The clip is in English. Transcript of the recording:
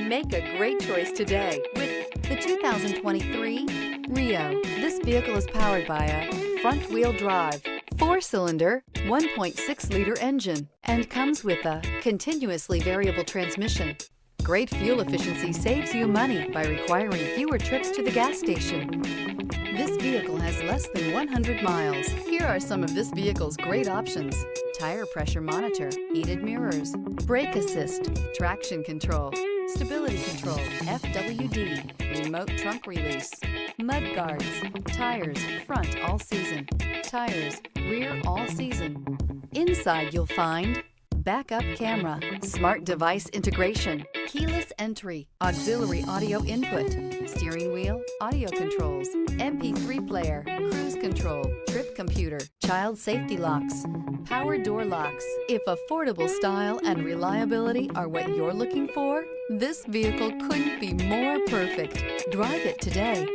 Make a great choice today with the 2023 Rio. This vehicle is powered by a front-wheel drive, 4-cylinder, 1.6-liter engine, and comes with a continuously variable transmission. Great fuel efficiency saves you money by requiring fewer trips to the gas station. This vehicle has less than 100 miles. Here are some of this vehicle's great options: tire pressure monitor, heated mirrors, brake assist, traction control, stability control, FWD, remote trunk release, mud guards, tires front all season, tires rear all season. Inside you'll find backup camera, smart device integration, keyless entry, auxiliary audio input, steering wheel audio controls, MP3 player, cruise control, trip computer, child safety locks, power door locks. If affordable style and reliability are what you're looking for, this vehicle couldn't be more perfect. Drive it today.